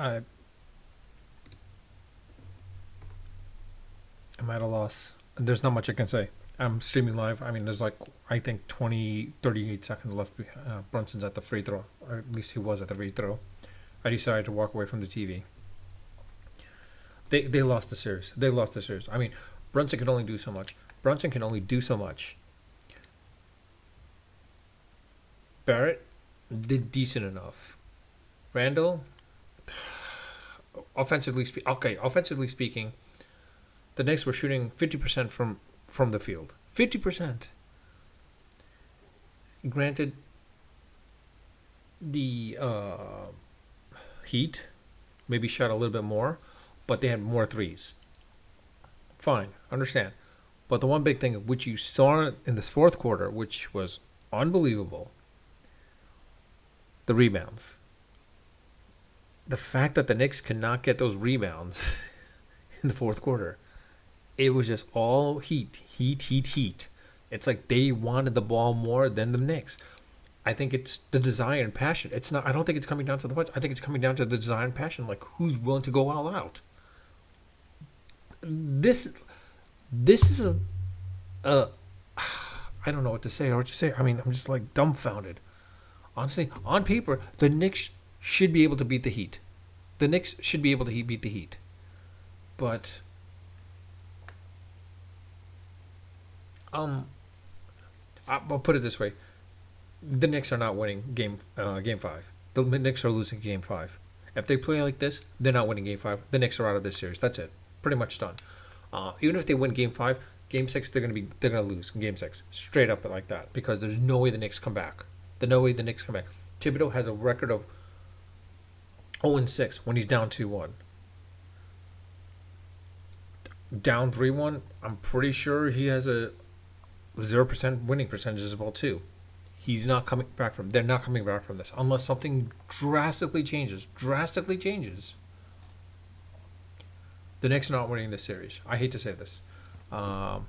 I I'm at a loss. There's not much I can say. I'm streaming live. I mean, there's like, I think 20, 38 seconds left. Brunson's at the free throw, or at least he was at the free throw. I decided to walk away from the TV. They lost the series. They lost the series. I mean, Brunson can only do so much. Brunson can only do so much. Barrett did decent enough. Randall, offensively speaking, the Knicks were shooting 50% from the field. 50%. Granted, the Heat maybe shot a little bit more, but they had more threes. Fine, understand. But the one big thing which you saw in this fourth quarter, which was unbelievable, the rebounds. The fact that the Knicks could not get those rebounds in the fourth quarter, it was just all heat, heat, heat, heat. It's like they wanted the ball more than the Knicks. I think it's the desire and passion. It's not. I don't think it's coming down to the points. I think it's coming down to the desire and passion. Like, who's willing to go all out? This is a I don't know what to say or what to say. I mean, I'm just like dumbfounded. Honestly, on paper, the Knicks should be able to beat the Heat. The Knicks should be able to beat the Heat. But I'll put it this way: the Knicks are not winning game five. The Knicks are losing game five. If they play like this, they're not winning game five. The Knicks are out of this series. That's it. Pretty much done. Even if they win game five, game six they're gonna lose in game six. Straight up like that. Because there's no way the Knicks come back. There's no way the Knicks come back. Thibodeau has a record of 0-6 when he's down 2-1. Down 3-1, I'm pretty sure he has a 0% winning percentage as well too. He's not coming back from. They're not coming back from this unless something drastically changes. Drastically changes. The Knicks are not winning this series. I hate to say this. Let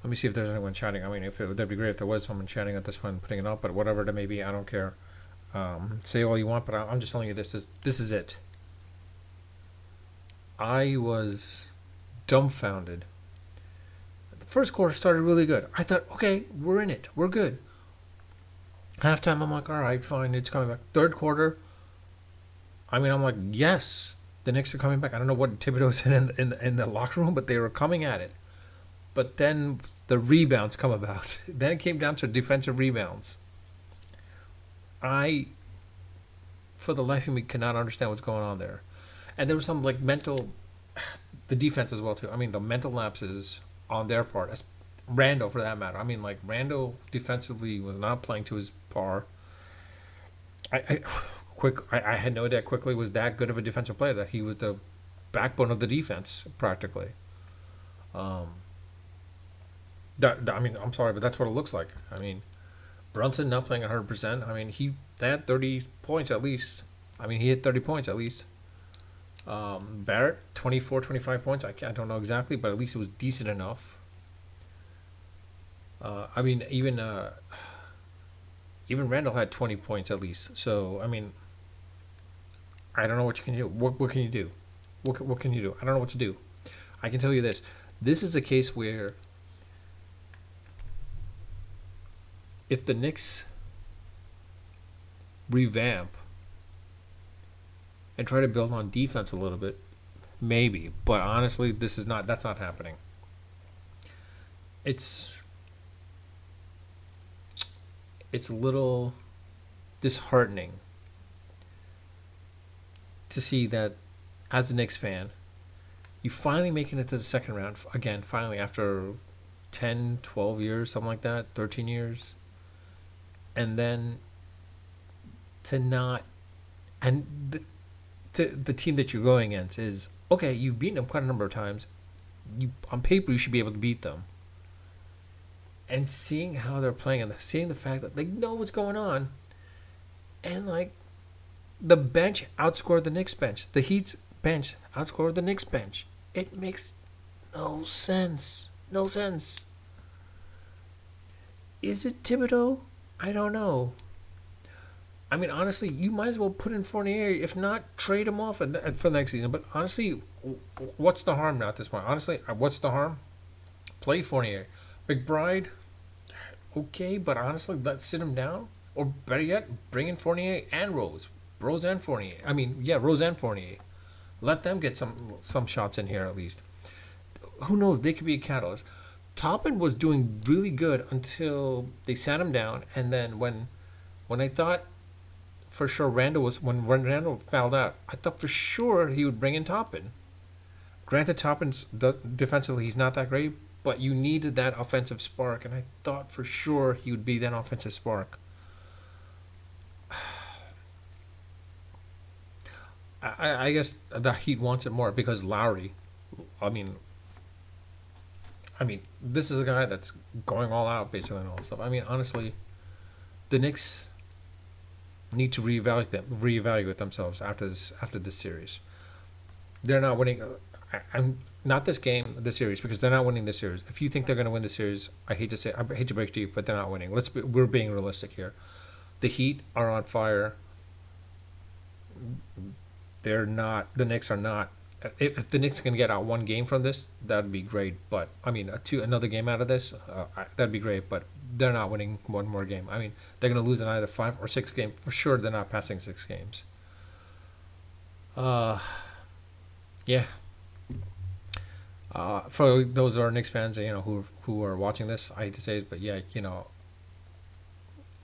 me see if there's anyone chatting. I mean, that'd be great if there was someone chatting at this point, putting it up. But whatever it may be, I don't care. Say all you want, but I'm just telling you this is it. I was dumbfounded. The first quarter started really good. I thought, okay, we're in it. We're good. Halftime, I'm like, all right, fine, it's coming back. Third quarter, I mean, I'm like, yes, the Knicks are coming back. I don't know what Thibodeau said in the locker room, but they were coming at it. But then the rebounds come about. Then it came down to defensive rebounds. I, for the life of me, cannot understand what's going on there. And there was some like mental, the defense as well too. I mean, the mental lapses on their part. Randall, for that matter. I mean, like Randall defensively was not playing to his par. I had no idea Quickly was that good of a defensive player, that he was the backbone of the defense practically. I mean, I'm sorry, but that's what it looks like. I mean, Brunson not playing 100%. I mean, they had 30 points at least. I mean, he hit 30 points at least. Barrett, 24, 25 points. I don't know exactly, but at least it was decent enough. I mean, even Randall had 20 points at least. So, I mean, I don't know what you can do. What can you do? What can you do? I don't know what to do. I can tell you this. This is a case where if the Knicks revamp and try to build on defense a little bit, maybe. But honestly, that's not happening. It's a little disheartening to see that as a Knicks fan, you finally making it to the second round again, finally after 10, 12 years, something like that, 13 years. And then to not, and the team that you're going against is, okay, you've beaten them quite a number of times. On paper, you should be able to beat them. And seeing how they're playing and seeing the fact that they know what's going on, and like the bench outscored the Knicks bench, the Heat's bench outscored the Knicks bench. It makes no sense. No sense. Is it Thibodeau? I don't know. I mean, honestly, you might as well put in Fournier. If not, trade him off for the next season. But honestly, what's the harm now at this point? Honestly, what's the harm? Play Fournier. McBride, okay, but honestly, let's sit him down. Or better yet, bring in Fournier and Rose. Rose and Fournier. I mean, yeah, Rose and Fournier. Let them get some shots in here at least. Who knows? They could be a catalyst. Toppin was doing really good until they sat him down, and then when I thought for sure Randall fouled out, I thought for sure he would bring in Toppin. Granted, Toppin's defensively he's not that great, but you needed that offensive spark, and I thought for sure he would be that offensive spark. I guess the Heat wants it more because Lowry. I mean, this is a guy that's going all out basically and all stuff. I mean, honestly, the Knicks need to reevaluate themselves after this series. They're not winning. I'm not this game, this series, because they're not winning this series. If you think they're going to win the series, I hate to break to you, but they're not winning. We're being realistic here. The Heat are on fire. They're not. The Knicks are not. If the Knicks can get out one game from this, that'd be great. But I mean, another game out of this, that'd be great. But they're not winning one more game. I mean, they're going to lose in either 5 or 6 games for sure. They're not passing 6 games. Yeah. For those who are Knicks fans, who are watching this, I hate to say it, but yeah,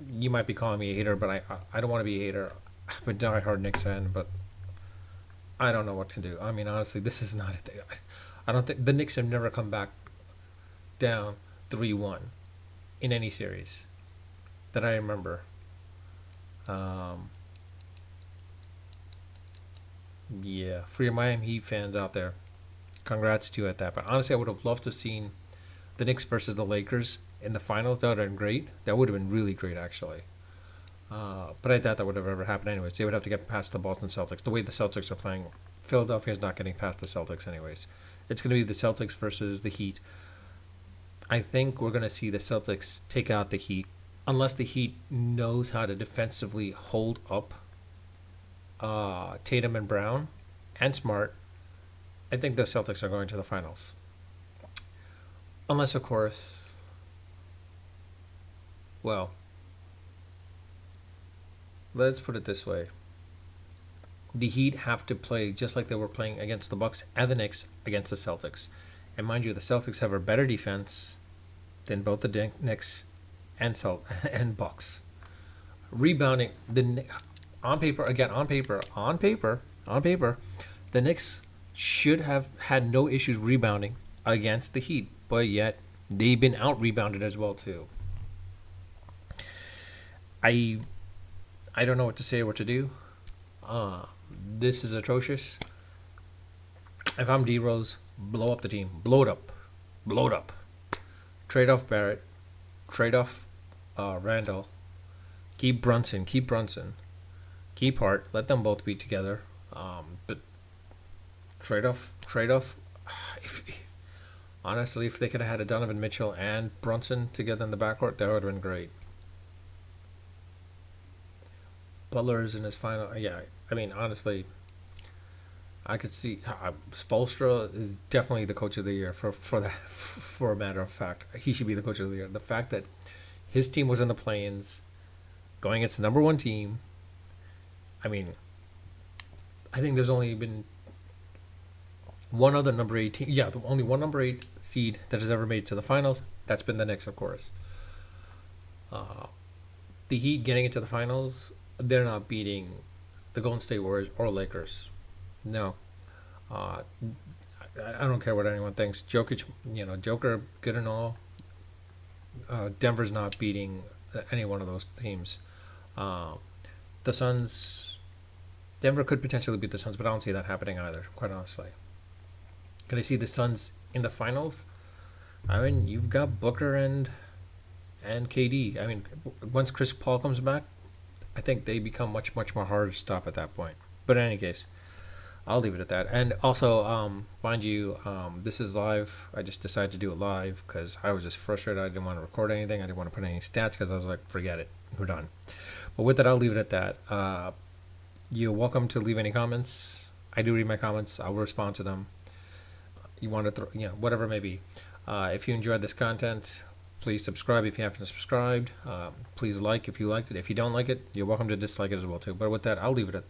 you might be calling me a hater, but I don't want to be a hater. I'm a diehard Knicks fan, but I don't know what to do. I mean, honestly, this is not a thing. I don't think the Knicks have never come back down 3-1 in any series that I remember. Um, yeah, for your Miami Heat fans out there, congrats to you at that. But honestly, I would have loved to have seen the Knicks versus the Lakers in the finals. That would have been great. That would have been really great, actually. But I doubt that would have ever happened anyways. They would have to get past the Boston Celtics. The way the Celtics are playing, Philadelphia is not getting past the Celtics anyways. It's going to be the Celtics versus the Heat. I think we're going to see the Celtics take out the Heat unless the Heat knows how to defensively hold up Tatum and Brown and Smart. I think the Celtics are going to the finals. Unless, of course, well, let's put it this way. The Heat have to play just like they were playing against the Bucks and the Knicks against the Celtics. And mind you, the Celtics have a better defense than both the Knicks and Bucks. Rebounding on paper, the Knicks should have had no issues rebounding against the Heat, but yet they've been out rebounded as well too. I I don't know what to say or what to do. This is atrocious. If I'm D Rose, blow up the team. Blow it up. Blow it up. Trade off Barrett. Trade off Randall. Keep Brunson. Keep Brunson. Keep Hart. Let them both be together. But trade off. Trade off. If, honestly, if they could have had a Donovan Mitchell and Brunson together in the backcourt, that would have been great. Butler's in his final. Yeah, I mean, honestly, I could see Spoelstra is definitely the coach of the year for that. For a matter of fact, he should be the coach of the year. The fact that his team was in the play-ins, going against the number one team. I mean, I think there's only been one other number 8 team. Yeah, only one number 8 seed that has ever made it to the finals. That's been the Knicks, of course. The Heat getting into the finals, they're not beating the Golden State Warriors or Lakers. No. I don't care what anyone thinks. Joker, good and all. Denver's not beating any one of those teams. The Suns, Denver could potentially beat the Suns, but I don't see that happening either, quite honestly. Can I see the Suns in the finals? I mean, you've got Booker and KD. I mean, once Chris Paul comes back, I think they become much, much more hard to stop at that point. But in any case, I'll leave it at that. And also, mind you, this is live. I just decided to do it live because I was just frustrated. I didn't want to record anything. I didn't want to put any stats because I was like, forget it. We're done. But with that, I'll leave it at that. You're welcome to leave any comments. I do read my comments. I'll respond to them. You want to throw, whatever it may be. If you enjoyed this content, please subscribe if you haven't subscribed. Please like if you liked it. If you don't like it, you're welcome to dislike it as well too. But with that, I'll leave it at that.